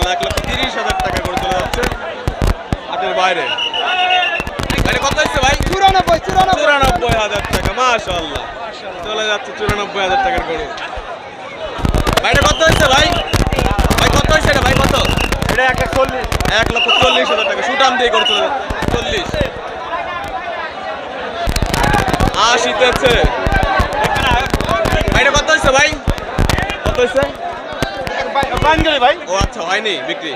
মাশাআল্লাহ 1,30,000 টাকা করে চলে যাচ্ছে হাটের বাইরে। বাইরে কত হচ্ছে ভাই? 94,000 টাকা। মাশাআল্লাহ চলে যাচ্ছে 94,000 টাকার গরু। বাইরে কত হচ্ছে ভাই? ভাই কত হচ্ছে এটা? ভাই কত? এটা 140। 1,40,000 টাকা। সুটাম দিয়ে করে চলে যাচ্ছে 40। আসিতেছে। বাইরে কত হচ্ছে ভাই? কত হচ্ছে? বাঙ্গালি ভাই। ও আচ্ছা হয়নি বিক্রি।